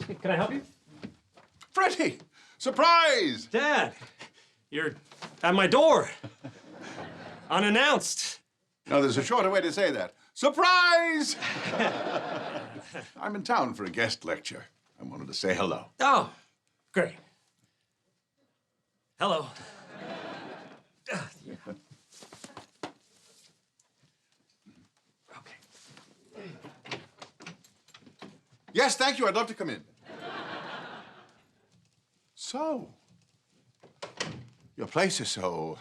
Can I help you? Freddy! Surprise! Dad, you're at my door. Unannounced. No, there's a shorter way to say that. Surprise! I'm in town for a guest lecture. I wanted to say hello. Oh, great. Hello. Okay. Yes, thank you. I'd love to come in. So, your place is so...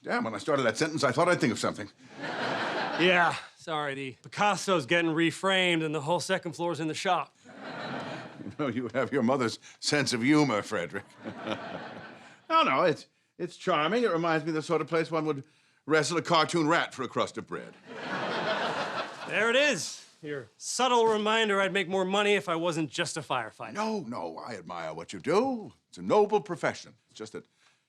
Damn, when I started that sentence, I thought I'd think of something. Yeah, sorry, the Picasso's getting reframed and the whole second floor's in the shop. You know, you have your mother's sense of humor, Frederick. No, it's charming. It reminds me of the sort of place one would wrestle a cartoon rat for a crust of bread. There it is. Your subtle reminder I'd make more money if I wasn't just a firefighter. No, I admire what you do. It's a noble profession. It's just that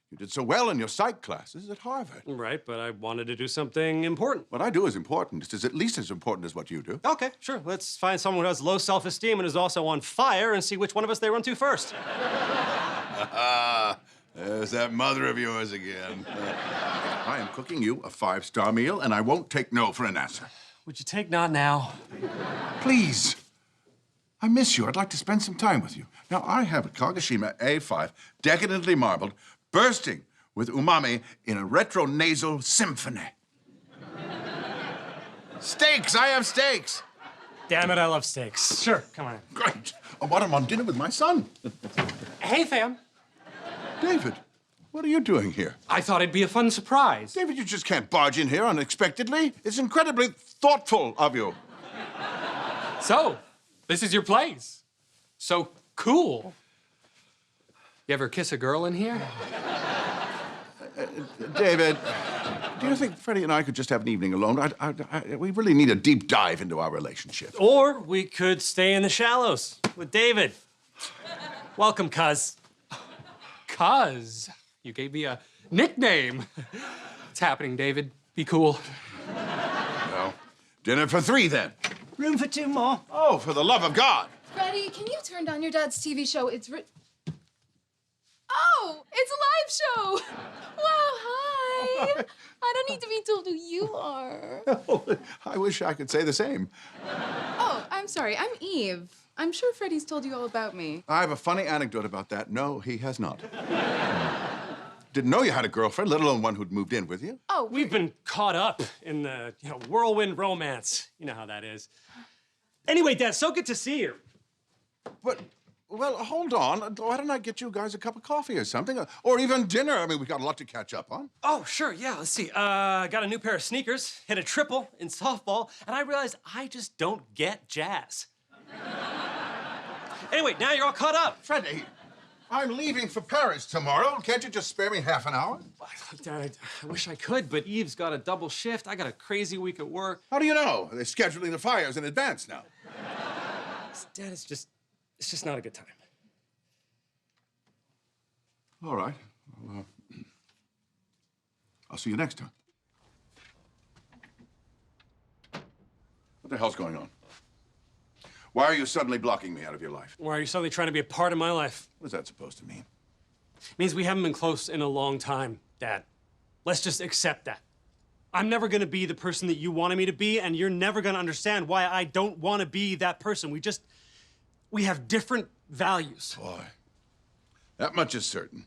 you did so well in your psych classes at Harvard. Right, but I wanted to do something important. What I do is important. It's at least as important as what you do. Okay, sure. Let's find someone who has low self-esteem and is also on fire and see which one of us they run to first. There's that mother of yours again. I am cooking you a 5-star meal, and I won't take no for an answer. Would you take not now? Please. I miss you. I'd like to spend some time with you. Now, I have a Kagoshima A5, decadently marbled, bursting with umami in a retro-nasal symphony. Steaks! I have steaks! Damn it, I love steaks. Sure, come on. Great. I want them on dinner with my son. Hey, fam. David, what are you doing here? I thought it'd be a fun surprise. David, you just can't barge in here unexpectedly. It's incredibly thoughtful of you. So, this is your place. So cool. You ever kiss a girl in here? David, do you think Freddie and I could just have an evening alone? We really need a deep dive into our relationship. Or we could stay in the shallows with David. Welcome, cuz. Cuz. You gave me a nickname. What's happening, David? Be cool. Well, dinner for 3, then. Room for 2 more. Oh, for the love of God. Freddie, can you turn down your dad's TV show? Oh, it's a live show. Wow, hi. I don't need to be told who you are. Oh, I wish I could say the same. Oh, I'm sorry. I'm Eve. I'm sure Freddie's told you all about me. I have a funny anecdote about that. No, he has not. Didn't know you had a girlfriend, let alone one who'd moved in with you. Oh, We've been caught up in the whirlwind romance. You know how that is. Anyway, Dad, so good to see you. But, well, hold on. Why don't I get you guys a cup of coffee or something? Or even dinner. I mean, we've got a lot to catch up on. Oh, sure, yeah, let's see. Got a new pair of sneakers, hit a triple in softball, and I realized I just don't get jazz. Anyway, now you're all caught up. Freddie, I'm leaving for Paris tomorrow. Can't you just spare me half an hour? Dad, I wish I could, but Eve's got a double shift. I got a crazy week at work. How do you know? They're scheduling the fires in advance now. Dad, it's just not a good time. All right. Well, I'll see you next time. What the hell's going on? Why are you suddenly blocking me out of your life? Why are you suddenly trying to be a part of my life? What is that supposed to mean? It means we haven't been close in a long time, Dad. Let's just accept that. I'm never gonna be the person that you wanted me to be, and you're never gonna understand why I don't wanna be that person. We have different values. Boy, that much is certain.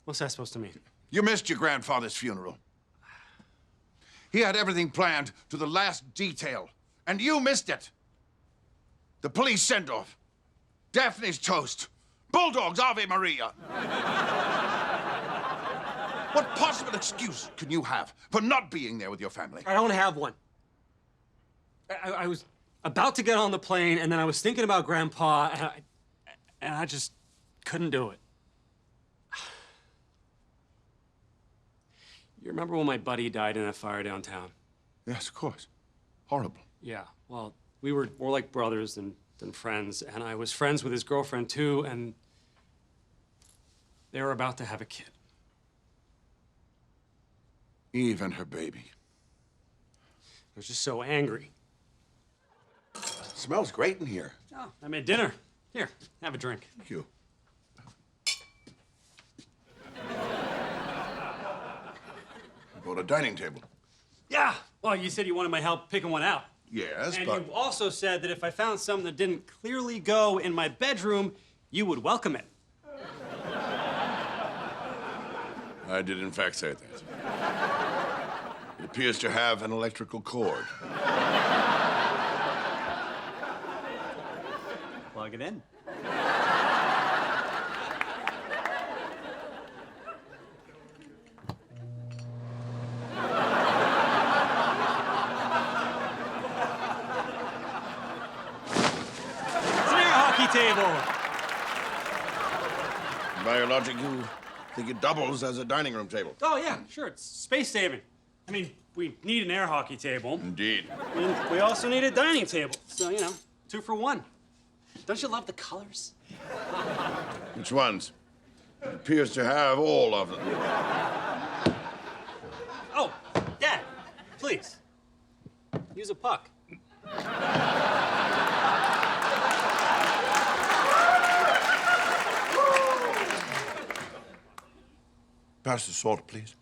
What's that supposed to mean? You missed your grandfather's funeral. He had everything planned to the last detail, and you missed it. The police send-off, Daphne's toast, Bulldogs Ave Maria. What possible excuse can you have for not being there with your family? I don't have one. I was about to get on the plane, and then I was thinking about Grandpa, and I just couldn't do it. You remember when my buddy died in a fire downtown? Yes, of course. Horrible. Yeah, well, we were more like brothers than friends, and I was friends with his girlfriend, too, and they were about to have a kid. Eve and her baby. I was just so angry. Smells great in here. Oh, I made dinner. Here, have a drink. Thank you. I bought a dining table. Yeah. Well, you said you wanted my help picking one out. Yes, And but... you also said that if I found something that didn't clearly go in my bedroom, you would welcome it. I did, in fact, say that. It appears to have an electrical cord. Plug it in. Table. By your logic, you think it doubles as a dining room table? Oh, yeah, sure. It's space saving. I mean, we need an air hockey table. Indeed. And we also need a dining table. So, 2 for 1. Don't you love the colors? Which ones? It appears to have all of them. Oh, Dad, please. Use a puck. Pass the salt, please.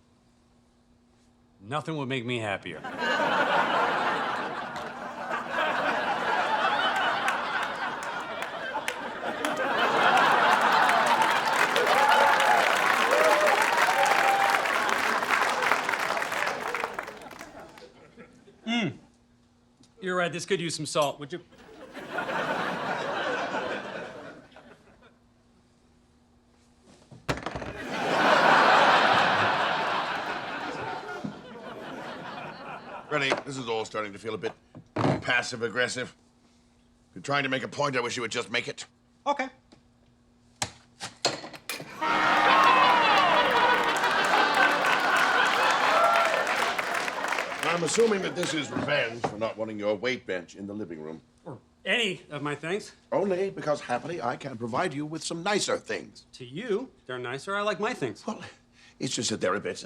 Nothing would make me happier. You're right, this could use some salt, would you? Freddy, this is all starting to feel a bit passive-aggressive. If you're trying to make a point, I wish you would just make it. Okay. I'm assuming that this is revenge for not wanting your weight bench in the living room. Or any of my things. Only because, happily, I can provide you with some nicer things. To you, they're nicer. I like my things. Well, it's just that they're a bit,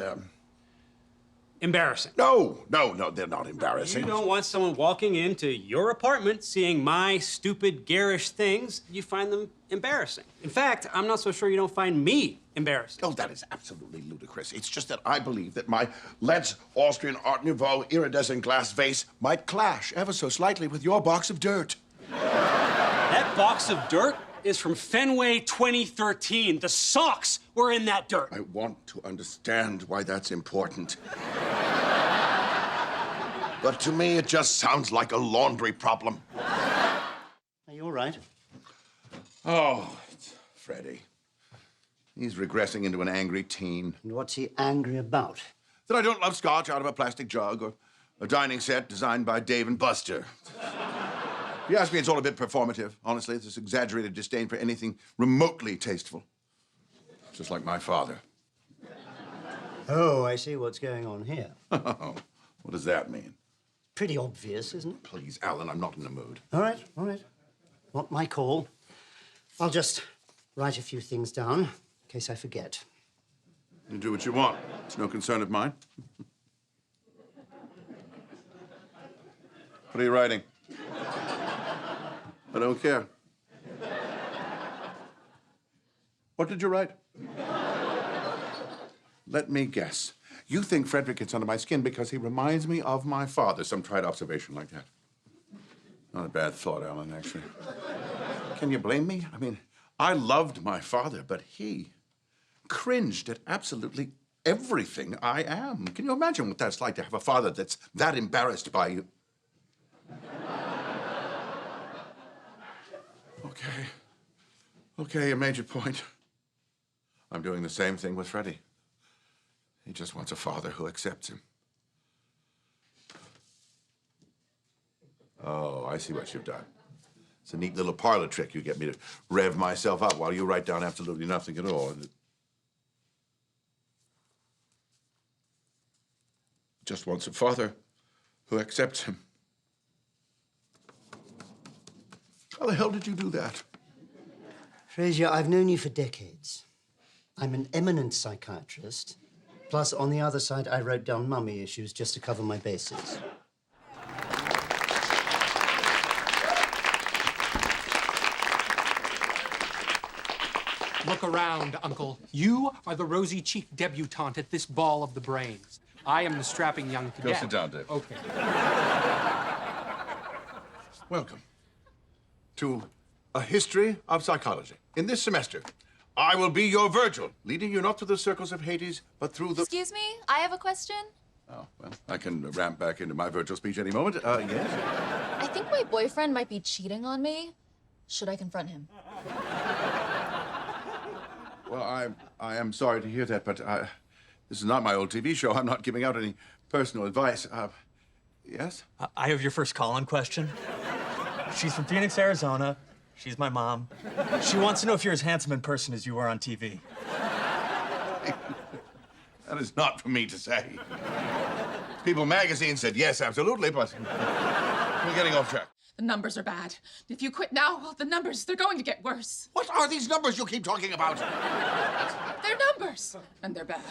Embarrassing. No, they're not embarrassing. You don't want someone walking into your apartment seeing my stupid, garish things. You find them embarrassing. In fact, I'm not so sure you don't find me embarrassing. Oh, that is absolutely ludicrous. It's just that I believe that my Let's Austrian Art Nouveau iridescent glass vase might clash ever so slightly with your box of dirt. That box of dirt is from Fenway 2013. The socks were in that dirt. I want to understand why that's important. But to me, it just sounds like a laundry problem. Are you all right? Oh, it's Freddy. He's regressing into an angry teen. And what's he angry about? That I don't love scotch out of a plastic jug or a dining set designed by Dave and Buster. If you ask me, it's all a bit performative. Honestly, it's this exaggerated disdain for anything remotely tasteful. Just like my father. Oh, I see what's going on here. What does that mean? Pretty obvious, isn't it? Please, Alan, I'm not in the mood. All right, all right. Not my call. I'll just write a few things down in case I forget. You do what you want. It's no concern of mine. What are you writing? I don't care. What did you write? Let me guess. You think Frederick gets under my skin because he reminds me of my father. Some trite observation like that. Not a bad thought, Alan, actually. Can you blame me? I mean, I loved my father, but he cringed at absolutely everything I am. Can you imagine what that's like to have a father that's that embarrassed by you? Okay, you made your point. I'm doing the same thing with Freddy. He just wants a father who accepts him. Oh, I see what you've done. It's a neat little parlor trick. You get me to rev myself up while you write down absolutely nothing at all. Just wants a father who accepts him. How the hell did you do that? Frasier, I've known you for decades. I'm an eminent psychiatrist. Plus, on the other side, I wrote down mummy issues just to cover my bases. Look around, Uncle. You are the rosy-cheeked debutante at this ball of the brains. I am the strapping young cadet. Go sit down, Dave. Okay. Welcome to a history of psychology. In this semester, I will be your Virgil, leading you not through the circles of Hades, but through the... Excuse me, I have a question. Oh, well, I can ramp back into my Virgil speech any moment. Yes? I think my boyfriend might be cheating on me. Should I confront him? Well, I am sorry to hear that, but this is not my old TV show. I'm not giving out any personal advice. Yes? I have your first call-in question. She's from Phoenix, Arizona. She's my mom. She wants to know if you're as handsome in person as you are on TV. That is not for me to say. People magazine said yes, absolutely, but we're getting off track. The numbers are bad. If you quit now, well, the numbers, they're going to get worse. What are these numbers you keep talking about? They're numbers, and they're bad.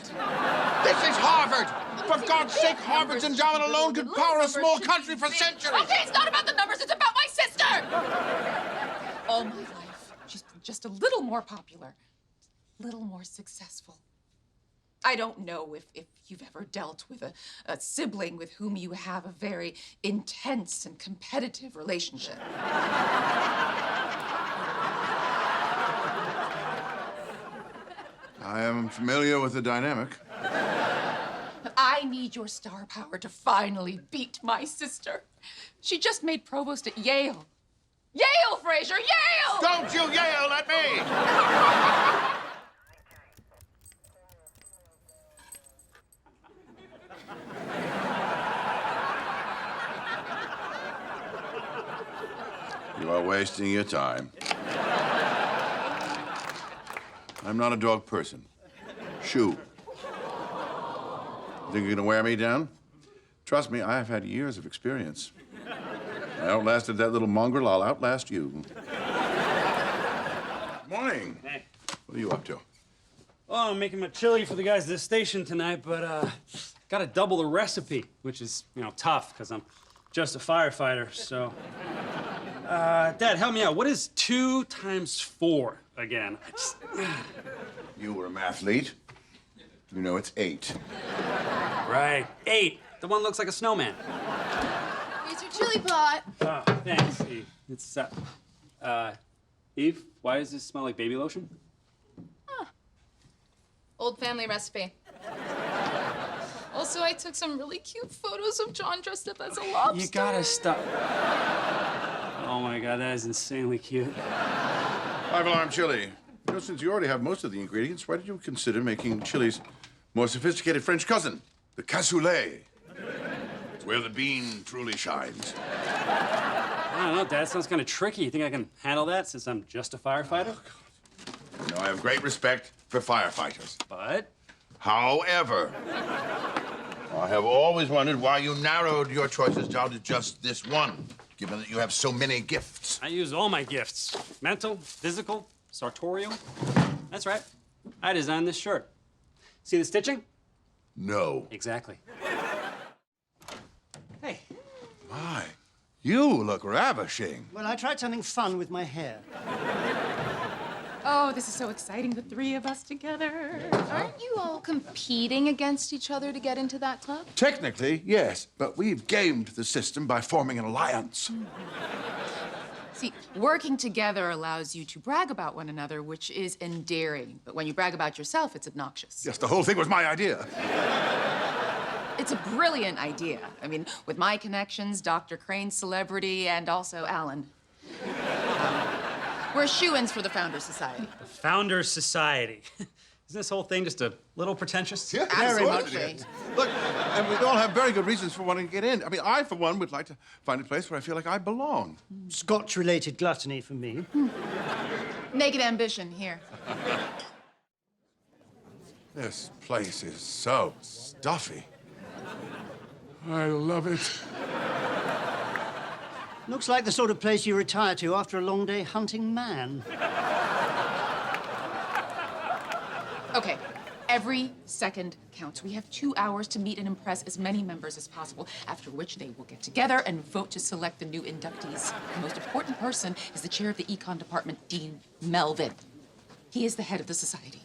This is Harvard! For God's sake, Harvard's endowment alone could power a small country for centuries! Okay, it's not about the numbers, it's about my sister! All my life, she's been just a little more popular, a little more successful. I don't know if you've ever dealt with a sibling with whom you have a very intense and competitive relationship. I am familiar with the dynamic. But I need your star power to finally beat my sister. She just made provost at Yale. Yale, Frasier, Yale! Don't you yell at me! You are wasting your time. I'm not a dog person. Shoo. Think you're gonna wear me down? Trust me, I have had years of experience. I outlasted that little mongrel, I'll outlast you. Morning. Hey. What are you up to? Oh, I'm making my chili for the guys at the station tonight, but gotta double the recipe, which is, tough, because I'm just a firefighter, so. Dad, help me out. What is 2 times 4 again? You were a mathlete. You know it's 8. Right, 8. The one looks like a snowman. Here's your chili pot. Oh, thanks, Eve. It's, Eve, why does this smell like baby lotion? Old family recipe. Also, I took some really cute photos of John dressed up as a lobster. You gotta stop. Oh my God, that is insanely cute. 5-alarm chili. Since you already have most of the ingredients, why did you consider making chili's more sophisticated French cousin, the cassoulet? It's where the bean truly shines. I don't know, Dad. Sounds kind of tricky. You think I can handle that since I'm just a firefighter? You know, I have great respect for firefighters. But? However, I have always wondered why you narrowed your choices down to just this one, given that you have so many gifts. I use all my gifts. Mental, physical, sartorial. That's right. I designed this shirt. See the stitching? No. Exactly. Hey. My, you look ravishing. Well, I tried something fun with my hair. Oh, this is so exciting, the 3 of us together. Aren't you all competing against each other to get into that club? Technically, yes, but we've gamed the system by forming an alliance. See, working together allows you to brag about one another, which is endearing. But when you brag about yourself, it's obnoxious. Yes, the whole thing was my idea. It's a brilliant idea. I mean, with my connections, Dr. Crane's celebrity, and also Alan. We're shoo-ins for the Founders Society. The Founders Society. Isn't this whole thing just a little pretentious? Yeah, Very absolutely. much. Look, and we all have very good reasons for wanting to get in. I mean, I, for one, would like to find a place where I feel like I belong. Scotch-related gluttony for me. Naked ambition, here. This place is so stuffy. I love it. Looks like the sort of place you retire to after a long day hunting man. Okay, every second counts. We have 2 hours to meet and impress as many members as possible, after which they will get together and vote to select the new inductees. The most important person is the chair of the econ department, Dean Melvin. He is the head of the society.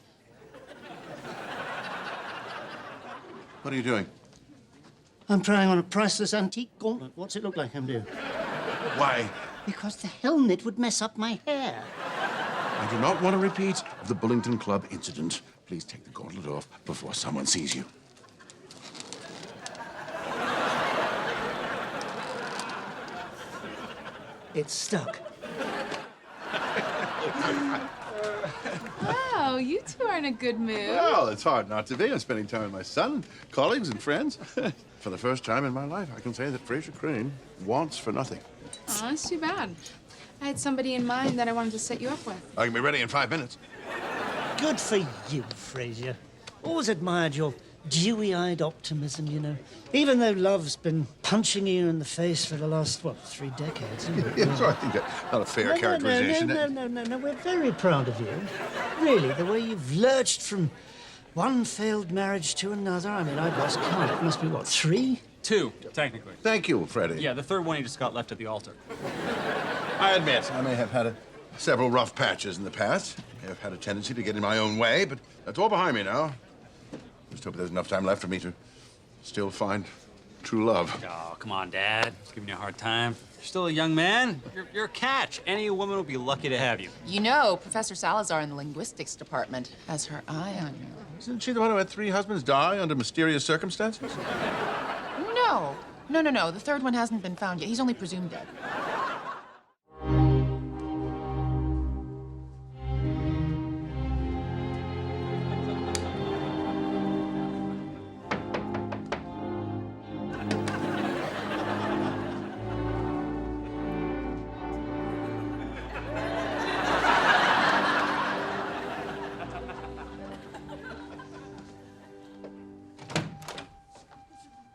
What are you doing? I'm trying on a priceless antique gauntlet. What's it look like I'm doing? Why? Because the helmet would mess up my hair. I do not want a repeat of the Bullington Club incident. Please take the gauntlet off before someone sees you. It's stuck. Wow, you two are in a good mood. Well, it's hard not to be. I'm spending time with my son, colleagues, and friends. For the first time in my life, I can say that Frasier Crane wants for nothing. Oh, that's too bad. I had somebody in mind that I wanted to set you up with. I can be ready in 5 minutes. Good for you, Frasier. Always admired your dewy-eyed optimism, you know. Even though love's been punching you in the face for the last, 3 decades. Yes, I think that's not a fair characterization. No. We're very proud of you. Really, the way you've lurched from one failed marriage to another. I mean, I've lost count. It must be, 3? 2, technically. Thank you, Freddy. Yeah, the third one he just got left at the altar. I admit, I may have had several rough patches in the past. I may have had a tendency to get in my own way, but that's all behind me now. Just hope there's enough time left for me to still find true love. Oh, come on, Dad. Just giving you a hard time. You're still a young man. You're a catch. Any woman will be lucky to have you. You know, Professor Salazar in the linguistics department has her eye on you. Isn't she the one who had 3 husbands die under mysterious circumstances? No. The third one hasn't been found yet. He's only presumed dead.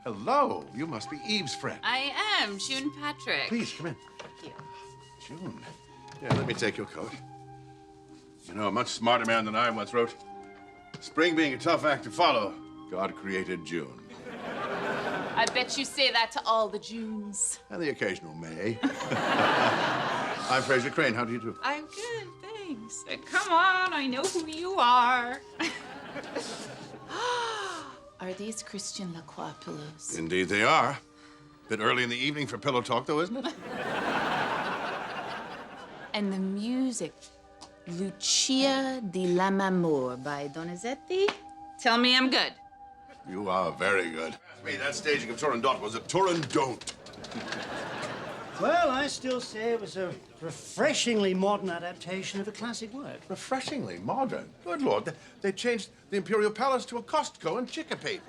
Hello. You must be Eve's friend. I am, June Patrick. Please, come in. Thank you. June. Yeah, let me take your coat. You know, a much smarter man than I once wrote, spring being a tough act to follow, God created June. I bet you say that to all the Junes. And the occasional May. I'm Frasier Crane. How do you do? I'm good, thanks. Come on, I know who you are. Are these Christian Lacroix pillows? Indeed they are. Bit early in the evening for pillow talk, though, isn't it? And the music, Lucia di Lammermoor by Donizetti? Tell me I'm good. You are very good. Me, that staging of Turandot was a Turandot. Well, I still say it was a refreshingly modern adaptation of a classic work. Refreshingly modern. Good Lord, they changed the Imperial Palace to a Costco in Chicopee.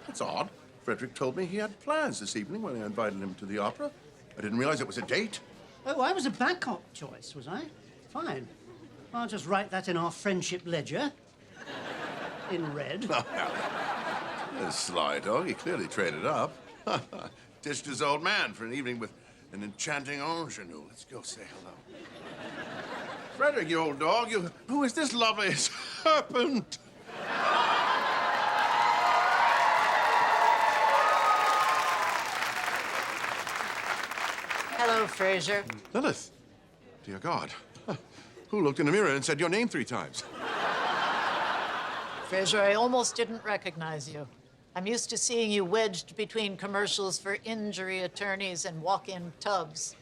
That's odd. Frederick told me he had plans this evening when I invited him to the opera. I didn't realize it was a date. Oh, I was a backup choice, was I? Fine. I'll just write that in our friendship ledger. In red. This sly dog, he clearly traded up. Ditched his old man for an evening with an enchanting ingenue. Let's go say hello. Frederick, you old dog, who is this lovely serpent? Hello, Frasier. Lilith. Dear God. Who looked in the mirror and said your name 3 times? Frasier, I almost didn't recognize you. I'm used to seeing you wedged between commercials for injury attorneys and walk-in tubs.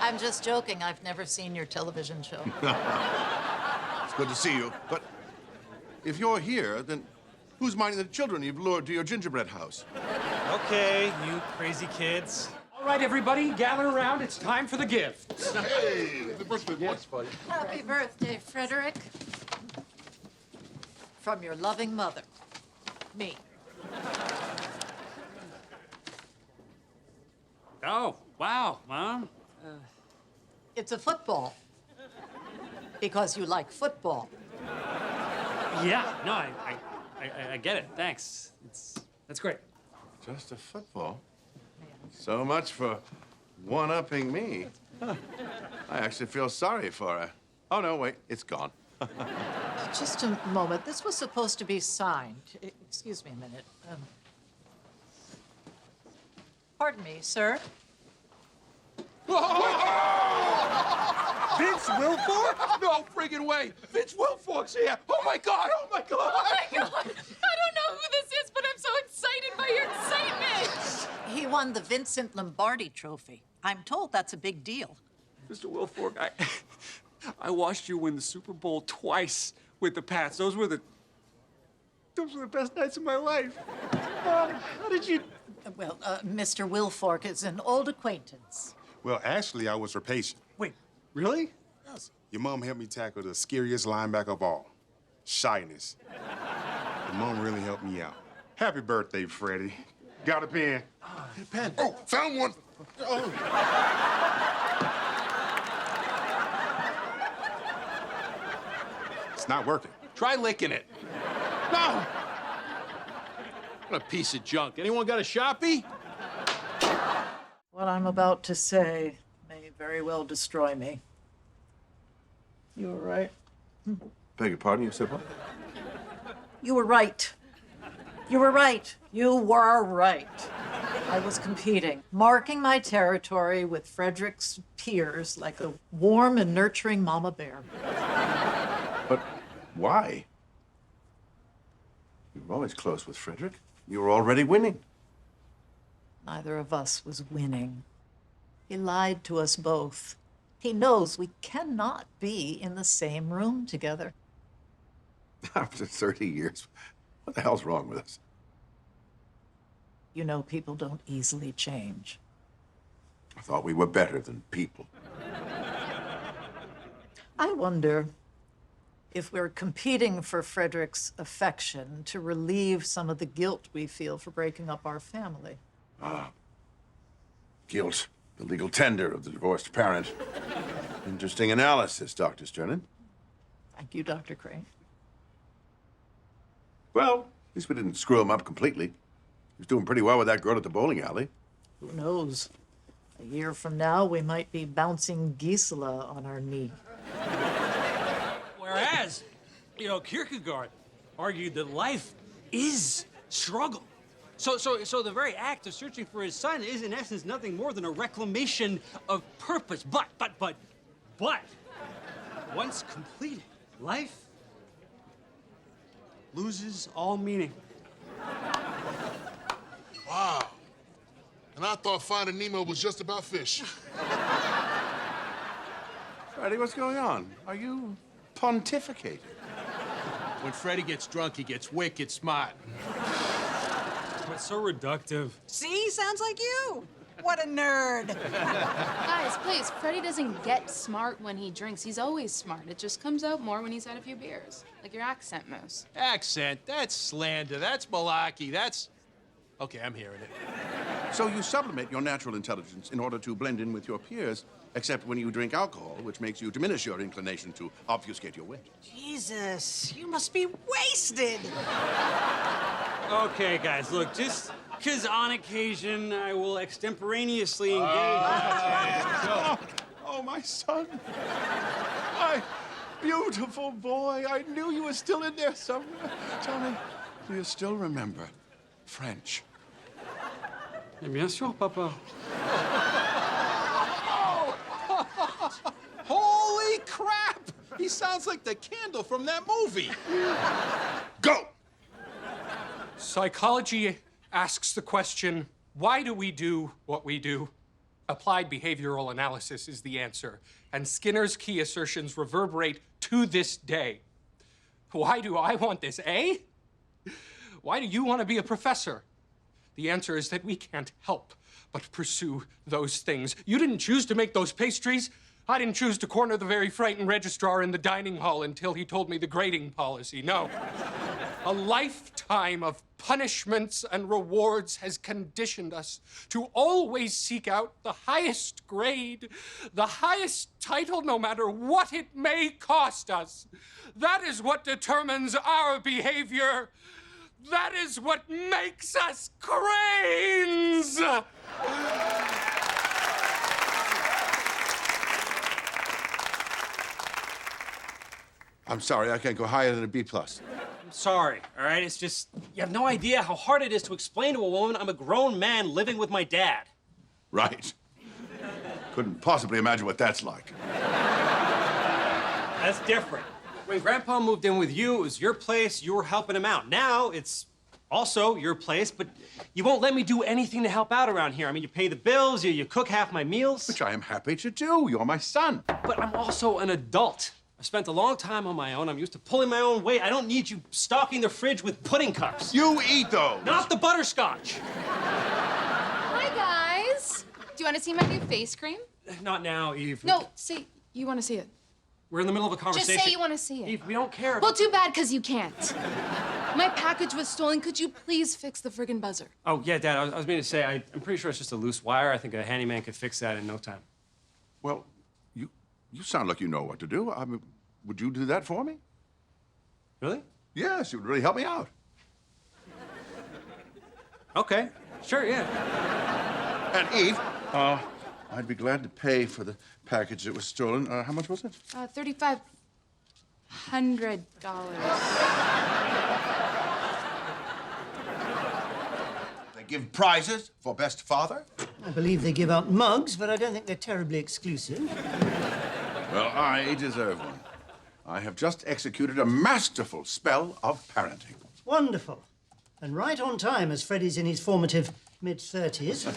I'm just joking. I've never seen your television show. It's good to see you, but if you're here, then who's minding the children you've lured to your gingerbread house? Okay, you crazy kids. All right, everybody, gather around. It's time for the gifts. Hey, the birthday boys, buddy. Happy birthday, Frederick. From your loving mother, me. Oh, wow, Mom. It's a football. Because you like football. Yeah, no, I get it. Thanks. That's great. Just a football? So much for one-upping me. Huh. I actually feel sorry for her. Oh, no, wait, it's gone. Just a moment. This was supposed to be signed. Excuse me a minute. Pardon me, sir. Vince Mr. Wilfork? No friggin' way. Vince Wilfork's here. Oh, my God. Oh, my God. Oh my God! I don't know who this is, but I'm so excited by your excitement. He won the Vincent Lombardi Trophy. I'm told that's a big deal. Mr. Wilfork, I watched you win the Super Bowl twice with the Pats. Those were the best nights of my life. Mom, how did you... Well, Mr. Wilfork is an old acquaintance. Well, actually, I was her patient. Wait, really? Yes. Your mom helped me tackle the scariest linebacker of all, shyness. Your mom really helped me out. Happy birthday, Freddy. Got a pen? Pen. Oh, found one. Oh. It's not working. Try licking it. No. What a piece of junk. Anyone got a Sharpie? What I'm about to say may very well destroy me. You were right. Beg your pardon, you said what? You were right. You were right. You were right. I was competing, marking my territory with Frederick's peers like a warm and nurturing mama bear. But why? You were always close with Frederick. You were already winning. Neither of us was winning. He lied to us both. He knows we cannot be in the same room together. After 30 years, what the hell's wrong with us? You know, people don't easily change. I thought we were better than people. I wonder if we're competing for Frederick's affection to relieve some of the guilt we feel for breaking up our family. Guilt, the legal tender of the divorced parent. Interesting analysis, Dr. Sternin. Thank you, Dr. Crane. Well, at least we didn't screw him up completely. He was doing pretty well with that girl at the bowling alley. Who knows? A year from now, we might be bouncing Gisela on our knee. Whereas, Kierkegaard argued that life is struggle. So the very act of searching for his son is, in essence, nothing more than a reclamation of purpose. But, once completed, life loses all meaning. Wow. And I thought Finding Nemo was just about fish. Freddy, what's going on? Are you pontificating? When Freddy gets drunk, he gets wicked smart. It's so reductive. See? Sounds like you. What a nerd. Guys, please, Freddy doesn't get smart when he drinks. He's always smart. It just comes out more when he's had a few beers. Like your accent, Moose. Accent, that's slander, that's malarkey, that's... Okay, I'm hearing it. So you supplement your natural intelligence in order to blend in with your peers, except when you drink alcohol, which makes you diminish your inclination to obfuscate your wit. Jesus, you must be wasted. Okay, guys, look, just because on occasion I will extemporaneously engage. Oh, my son. My beautiful boy. I knew you were still in there somewhere. Tell me, do you still remember French? Bien sûr, papa. Holy crap! He sounds like the candle from that movie. Go! Psychology asks the question, why do we do what we do? Applied behavioral analysis is the answer, and Skinner's key assertions reverberate to this day. Why do I want this, eh? Why do you want to be a professor? The answer is that we can't help but pursue those things. You didn't choose to make those pastries. I didn't choose to corner the very frightened registrar in the dining hall until he told me the grading policy. No. A lifetime of punishments and rewards has conditioned us to always seek out the highest grade, the highest title, no matter what it may cost us. That is what determines our behavior. That is what makes us cranes! I'm sorry, I can't go higher than a B+. I'm sorry, all right? It's just, you have no idea how hard it is to explain to a woman I'm a grown man living with my dad. Right. Couldn't possibly imagine what that's like. That's different. When Grandpa moved in with you, it was your place, you were helping him out. Now, it's also your place, but you won't let me do anything to help out around here. I mean, you pay the bills, you cook half my meals. Which I am happy to do. You're my son. But I'm also an adult. I spent a long time on my own. I'm used to pulling my own weight. I don't need you stocking the fridge with pudding cups. You eat those. Not the butterscotch. Hi, guys. Do you want to see my new face cream? Not now, Eve. No, say you want to see it. We're in the middle of a conversation. Just say you want to see it. Eve, we don't care. Well, too bad, because you can't. My package was stolen. Could you please fix the friggin' buzzer? Oh, yeah, Dad, I was meaning to say, I'm pretty sure it's just a loose wire. I think a handyman could fix that in no time. Well, you sound like you know what to do. I mean, would you do that for me? Really? Yes, it would really help me out. Okay, sure, yeah. And Eve, I'd be glad to pay for the package that was stolen. How much was it? $3,500. They give prizes for best father? I believe they give out mugs, but I don't think they're terribly exclusive. Well, I deserve one. I have just executed a masterful spell of parenting. Wonderful. And right on time, as Freddy's in his formative mid-30s.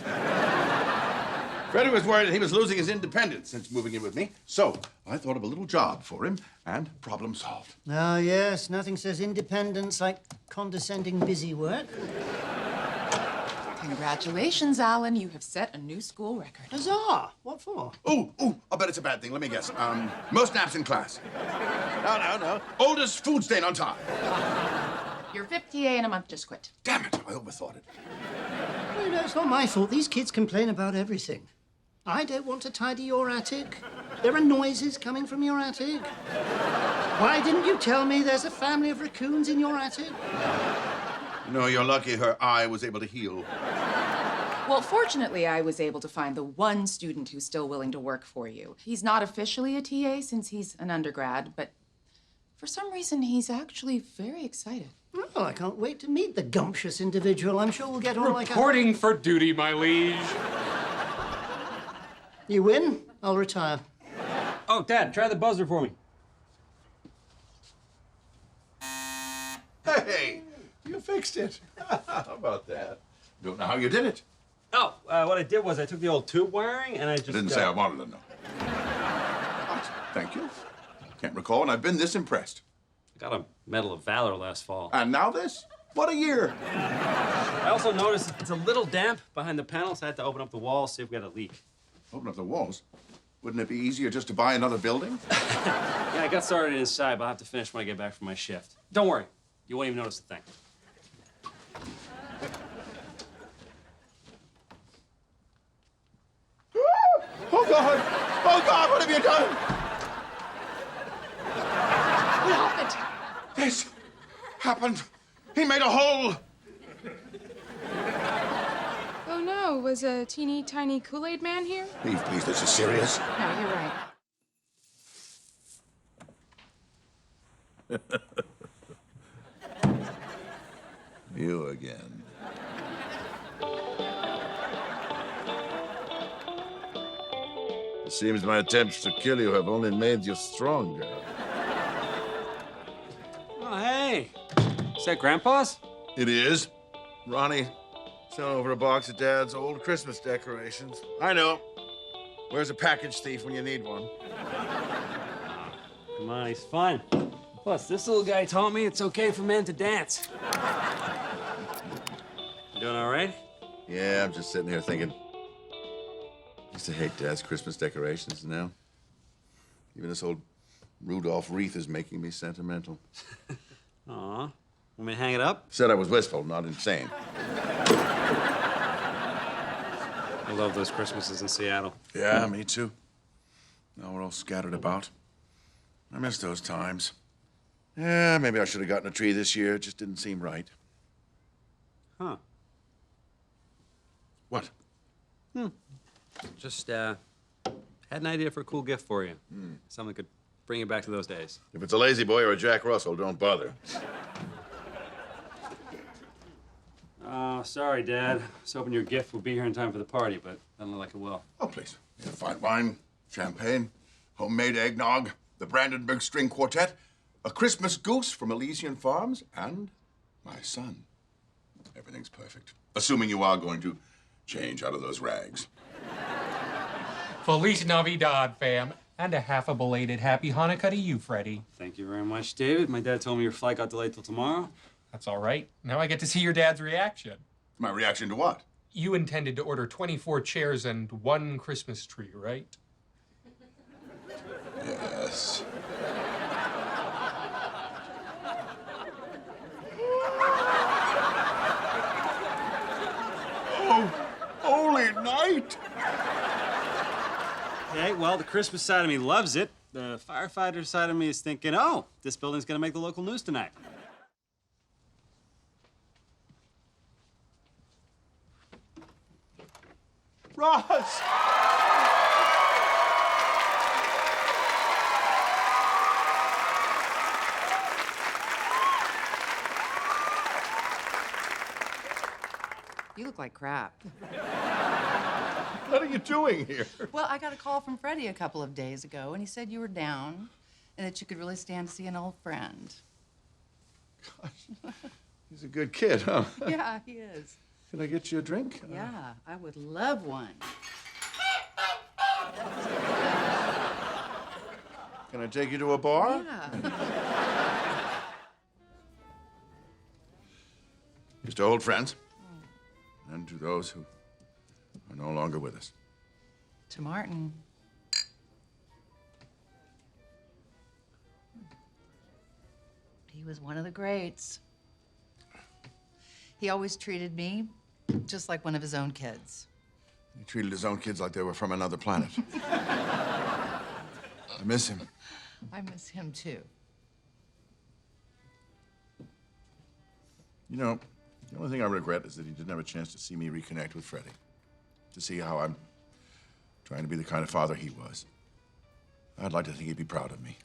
Freddy was worried that he was losing his independence since moving in with me, so I thought of a little job for him, and problem solved. Ah, yes, nothing says independence like condescending busy work. Congratulations, Alan. You have set a new school record. Huzzah! What for? Ooh, I bet it's a bad thing. Let me guess. Most naps in class. No. Oldest food stain on top. Your 5th TA in a month just quit. Damn it, I overthought it. Well, no, it's not my fault. These kids complain about everything. I don't want to tidy your attic. There are noises coming from your attic. Why didn't you tell me there's a family of raccoons in your attic? No, you're lucky her eye was able to heal. Well, fortunately, I was able to find the one student who's still willing to work for you. He's not officially a TA since he's an undergrad, but for some reason, he's actually very excited. Well, I can't wait to meet the gumptious individual. I'm sure we'll get on like a... Reporting for duty, my liege. You win, I'll retire. Oh, Dad, try the buzzer for me. Hey, you fixed it. How about that? Don't know how you did it. Oh, what I did was I took the old tube wiring and I just... Didn't say I wanted to know. Thank you. Can't recall when I've been this impressed. I got a Medal of Valor last fall. And now this? What a year. I also noticed it's a little damp behind the panel, so I had to open up the wall, see if we had a leak. Open up the walls? Wouldn't it be easier just to buy another building? Yeah, I got started inside, but I'll have to finish when I get back from my shift. Don't worry. You won't even notice a thing. Oh, God! Oh, God, what have you done? What happened? This happened. He made a hole. Oh, no. Was a teeny tiny Kool-Aid man here? Eve, please, this is serious. No, you're right. You again. It seems my attempts to kill you have only made you stronger. Oh, hey. Is that Grandpa's? It is. Ronnie sent over a box of Dad's old Christmas decorations. I know. Where's a package thief when you need one? Come on, he's fine. Plus, this little guy told me it's okay for men to dance. You doing all right? Yeah, I'm just sitting here thinking. I used to hate Dad's Christmas decorations now. Even this old Rudolph wreath is making me sentimental. Aw. Want me to hang it up? Said I was wistful, not insane. I love those Christmases in Seattle. Yeah, me too. Now we're all scattered about. I miss those times. Yeah, maybe I should have gotten a tree this year. It just didn't seem right. Huh. What? Just, had an idea for a cool gift for you. Something that could bring you back to those days. If it's a lazy boy or a Jack Russell, don't bother. Oh, sorry, Dad. I was hoping your gift would be here in time for the party, but doesn't look like it will. Oh, please. Yeah, fine wine, champagne, homemade eggnog, the Brandenburg String Quartet, a Christmas goose from Elysian Farms, and my son. Everything's perfect. Assuming you are going to change out of those rags. Feliz Navidad, fam. And a half a belated happy Hanukkah to you, Freddy. Thank you very much, David. My dad told me your flight got delayed till tomorrow. That's all right. Now I get to see your dad's reaction. My reaction to what? You intended to order 24 chairs and 1 Christmas tree, right? Yes. Oh, holy night! Okay, well, the Christmas side of me loves it. The firefighter side of me is thinking, oh, this building's gonna make the local news tonight. Ross! You look like crap. What are you doing here? Well, I got a call from Freddy a couple of days ago, and he said you were down and that you could really stand to see an old friend. Gosh, he's a good kid, huh? Yeah, he is. Can I get you a drink? Yeah, I would love one. Can I take you to a bar? Yeah. Just to old friends. And to those who are no longer with us. To Martin. He was one of the greats. He always treated me just like one of his own kids. He treated his own kids like they were from another planet. I miss him. I miss him too. You know, the only thing I regret is that he didn't have a chance to see me reconnect with Freddy. To see how I'm trying to be the kind of father he was. I'd like to think he'd be proud of me.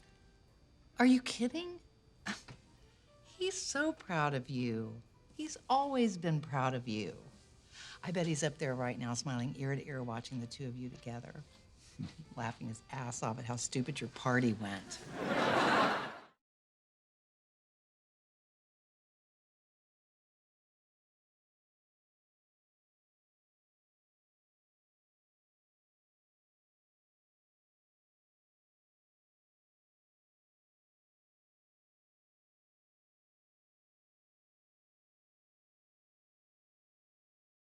Are you kidding? He's so proud of you. He's always been proud of you. I bet he's up there right now, smiling ear to ear, watching the two of you together. Laughing his ass off at how stupid your party went.